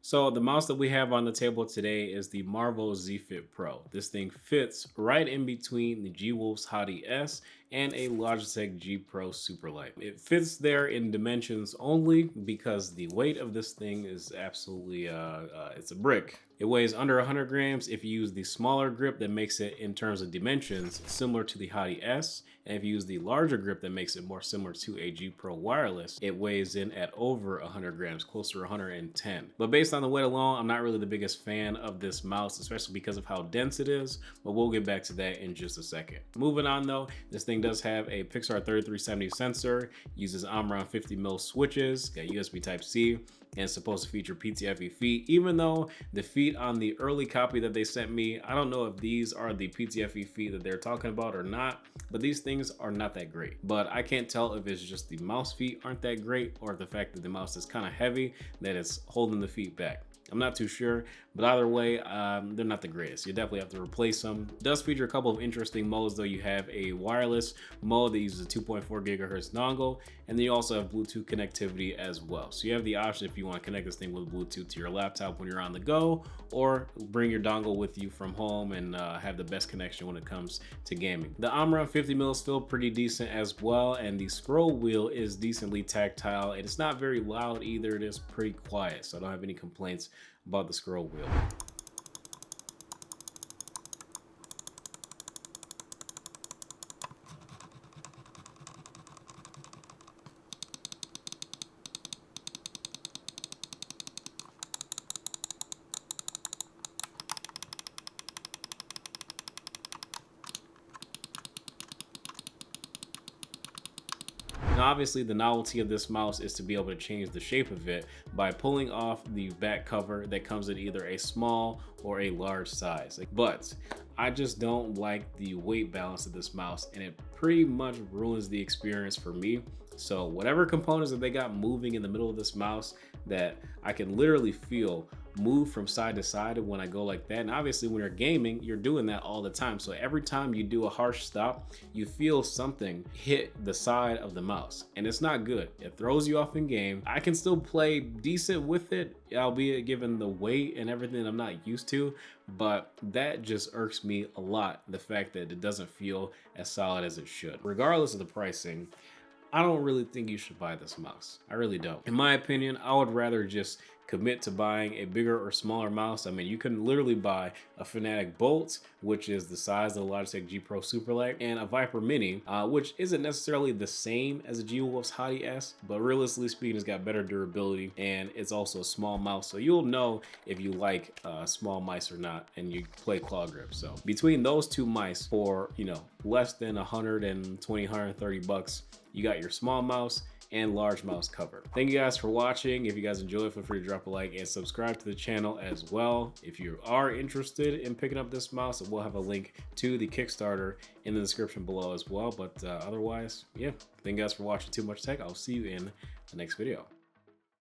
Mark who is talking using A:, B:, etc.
A: So the mouse that we have on the table today is the Marvo Z Fit Pro. This thing fits right in between the G-Wolf's Hottie S and a Logitech G Pro Superlight. It fits there in dimensions only because the weight of this thing is absolutely, it's a brick. It weighs under 100 grams if you use the smaller grip that makes it, in terms of dimensions, similar to the Hottie S. And if you use the larger grip that makes it more similar to a G Pro wireless, it weighs in at over 100 grams, closer to 110. But based on the weight alone, I'm not really the biggest fan of this mouse, especially because of how dense it is, but we'll get back to that in just a second. Moving on though, this thing does have a Pixar 3370 sensor, uses Omron 50mm switches, got USB Type-C, and it's supposed to feature PTFE feet, even though the feet on the early copy that they sent me, I don't know if these are the PTFE feet that they're talking about or not, but these things are not that great. But I can't tell if it's just the mouse feet aren't that great or the fact that the mouse is kind of heavy that it's holding the feet back. I'm not too sure, but either way, they're not the greatest. You definitely have to replace them. It does feature a couple of interesting modes though. You have a wireless mode that uses a 2.4 gigahertz dongle, and then you also have Bluetooth connectivity as well. So you have the option if you want to connect this thing with Bluetooth to your laptop when you're on the go, or bring your dongle with you from home and have the best connection when it comes to gaming. The Omron 50mm is still pretty decent as well, and the scroll wheel is decently tactile, and it's not very loud either. It is pretty quiet, so I don't have any complaints about the scroll wheel. Now, obviously, the novelty of this mouse is to be able to change the shape of it by pulling off the back cover that comes in either a small or a large size. But I just don't like the weight balance of this mouse, and it pretty much ruins the experience for me. So whatever components that they got moving in the middle of this mouse that I can literally feel move from side to side when I go like that. And obviously when you're gaming, you're doing that all the time. So every time you do a harsh stop, you feel something hit the side of the mouse, and it's not good. It throws you off in game. I can still play decent with it, albeit given the weight and everything I'm not used to, but that just irks me a lot, the fact that it doesn't feel as solid as it should. Regardless of the pricing, I don't really think you should buy this mouse. I really don't. In my opinion, I would rather just commit to buying a bigger or smaller mouse. I mean, you can literally buy a Fanatic Bolt, which is the size of the Logitech G Pro Superlight, and a Viper Mini, which isn't necessarily the same as a G-Wolf's Hottie S, but realistically speaking, it's got better durability, and it's also a small mouse, so you'll know if you like small mice or not, and you play claw grip. So between those two mice for, you know, less than 120, 130 bucks, you got your small mouse and large mouse cover. Thank you guys for watching. If you guys enjoyed, feel free to drop a like and subscribe to the channel as well. If you are interested in picking up this mouse, we'll have a link to the Kickstarter in the description below as well. But otherwise, yeah, thank you guys for watching Too Much Tech. I'll see you in the next video.